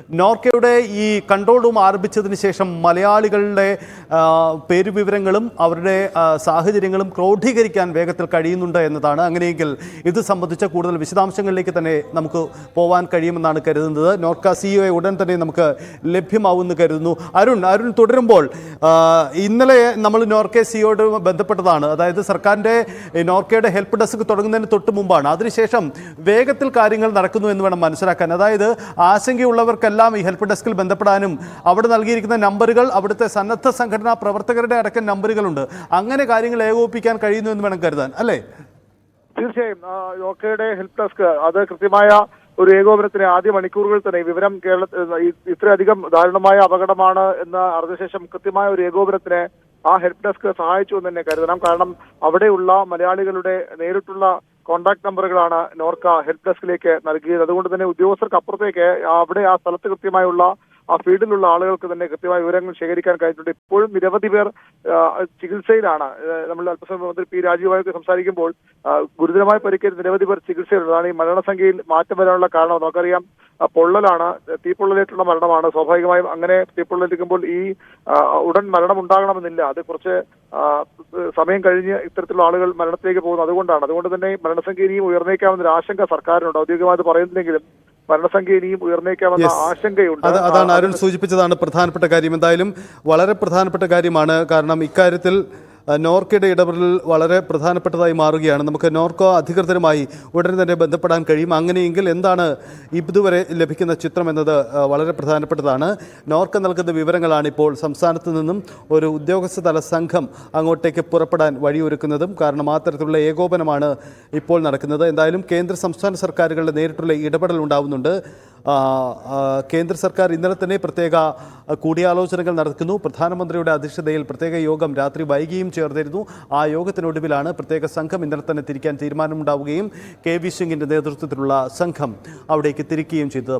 നോർക്കയുടെ ഈ control room ആരംഭിച്ചതിന് ശേഷം മലയാളികളുടെ പേരുവിവരങ്ങളും അവരുടെ സാഹചര്യങ്ങളും ക്രോഡീകരിക്കാൻ വേഗത്തിൽ കഴിയുന്നുണ്ട് എന്നതാണ്. അങ്ങനെയെങ്കിൽ ഇത് സംബന്ധിച്ച കൂടുതൽ വിശദാംശങ്ങളിലേക്ക് തന്നെ നമുക്ക് പോകാൻ കഴിയുമെന്നാണ് കരുതുന്നത്. നോർക്ക സിഇഒയെ ഉടൻ തന്നെ നമുക്ക് ലഭ്യമാവുമെന്ന് കരുതുന്നു. അരുൺ തുടരുമ്പോൾ, ഇന്നലെ നമ്മൾ നോർക്ക സിഇഒയോട് ബന്ധപ്പെട്ടതാണ്. അതായത് സർക്കാരിൻ്റെ നോർക്കയുടെ ഹെൽപ്പ് ഡെസ്ക് തുടങ്ങുന്നതിന് തൊട്ട് മുമ്പാണ്. അതിനുശേഷം വേഗത്തിൽ കാര്യങ്ങൾ നടക്കുന്നു എന്ന് വേണം മനസ്സിലാക്കാൻ. അതായത് ആശങ്കയുള്ളവർക്കെല്ലാം ഈ ഹെൽപ്പ് ഡെസ്കിൽ ബന്ധപ്പെടാനും അവിടെ നൽകിയിരിക്കുന്ന നമ്പറുകൾ അവിടുത്തെ സന്നദ്ധ സംഘടനാ പ്രവർത്തകരുടെ അടക്കം നമ്പറുകളുണ്ട്. അങ്ങനെ കാര്യങ്ങൾ ഏകോപിപ്പിക്കാൻ കഴിയുന്നു എന്ന് വേണം കരുതാൻ, അല്ലേ? തീർച്ചയായും നോർക്കയുടെ ഹെൽപ്പ് ഡെസ്ക് അത് കൃത്യമായ ഒരു ഏകോപനത്തിന് ആദ്യ മണിക്കൂറുകൾ തന്നെ വിവരം ഇത്രയധികം ദാരുണമായ അപകടമാണ് എന്ന് അറിഞ്ഞ ശേഷം കൃത്യമായ ഒരു ഏകോപനത്തിന് ആ ഹെൽപ്പ് ഡെസ്ക് സഹായിച്ചു എന്ന് തന്നെ കരുതണം. കാരണം അവിടെയുള്ള മലയാളികളുടെ നേരിട്ടുള്ള കോൺടാക്ട് നമ്പറുകളാണ് നോർക്ക ഹെൽപ്പ് ഡെസ്കിലേക്ക് നൽകിയത്. അതുകൊണ്ട് തന്നെ ഉദ്യോഗസ്ഥർക്ക് അപ്പുറത്തേക്ക് അവിടെ ആ സ്ഥലത്ത് കൃത്യമായുള്ള ആ ഫീൽഡിലുള്ള ആളുകൾക്ക് തന്നെ കൃത്യമായ വിവരങ്ങൾ ശേഖരിക്കാൻ കഴിഞ്ഞിട്ടുണ്ട്. ഇപ്പോഴും നിരവധി പേർ ചികിത്സയിലാണ്. നമ്മൾ അല്പസമയം മന്ത്രി പി രാജീവുമായിട്ട് സംസാരിക്കുമ്പോൾ ഗുരുതരമായി പരിക്കേറ്റ് നിരവധി പേർ ചികിത്സയിലുണ്ട്. അതാണ് ഈ മരണസംഖ്യയിൽ മാറ്റം വരാനുള്ള കാരണം. നമുക്കറിയാം, പൊള്ളലാണ്, തീപ്പൊള്ളലേറ്റുള്ള മരണമാണ്. സ്വാഭാവികമായും അങ്ങനെ തീപ്പൊള്ളലേൽക്കുമ്പോൾ ഈ ഉടൻ മരണം ഉണ്ടാകണമെന്നില്ല. അത് കുറച്ച് സമയം കഴിഞ്ഞ് ഇത്തരത്തിലുള്ള ആളുകൾ മരണത്തിലേക്ക് പോകുന്നു. അതുകൊണ്ട് തന്നെ മരണസംഖ്യ ഇനിയും ഉയർന്നേക്കാമെന്നൊരു ആശങ്ക സർക്കാരിനുണ്ട്. ഔദ്യോഗികമായിട്ട് പറയുന്നില്ലെങ്കിലും മരണസംഖ്യ ഇനിയും ഉയർന്നേക്കാമെന്ന ആശങ്കയുണ്ട്. അതാണ് അരുൺ സൂചിപ്പിച്ചതാണ് പ്രധാനപ്പെട്ട കാര്യം. എന്തായാലും വളരെ പ്രധാനപ്പെട്ട കാര്യമാണ്. കാരണം ഇക്കാര്യത്തിൽ നോർക്കയുടെ ഇടപെടൽ വളരെ പ്രധാനപ്പെട്ടതായി മാറുകയാണ്. നമുക്ക് നോർക്ക അധികൃതരുമായി ഉടൻ തന്നെ ബന്ധപ്പെടാൻ കഴിയും. അങ്ങനെയെങ്കിൽ എന്താണ് ഇതുവരെ ലഭിക്കുന്ന ചിത്രം എന്നത് വളരെ പ്രധാനപ്പെട്ടതാണ്. നോർക്ക നൽകുന്ന വിവരങ്ങളാണ് ഇപ്പോൾ സംസ്ഥാനത്ത് നിന്നും ഒരു ഉദ്യോഗസ്ഥതല സംഘം അങ്ങോട്ടേക്ക് പുറപ്പെടാൻ വഴിയൊരുക്കുന്നതും. കാരണം ആ തരത്തിലുള്ള ഏകോപനമാണ് ഇപ്പോൾ നടക്കുന്നത്. എന്തായാലും കേന്ദ്ര സംസ്ഥാന സർക്കാരുകളുടെ നേരിട്ടുള്ള ഇടപെടൽ ഉണ്ടാവുന്നുണ്ട്. കേന്ദ്ര സർക്കാർ ഇന്നലെ തന്നെ പ്രത്യേക കൂടിയാലോചനകൾ നടക്കുന്നു. പ്രധാനമന്ത്രിയുടെ അധ്യക്ഷതയിൽ പ്രത്യേക യോഗം രാത്രി വൈകിയും ചേർന്നിരുന്നു. ആ യോഗത്തിനൊടുവിലാണ് പ്രത്യേക സംഘം ഇന്നലെ തന്നെ തിരിക്കാൻ തീരുമാനമുണ്ടാവുകയും കെ വി സിംഗിൻ്റെ നേതൃത്വത്തിലുള്ള സംഘം അവിടേക്ക് തിരിക്കുകയും ചെയ്തത്.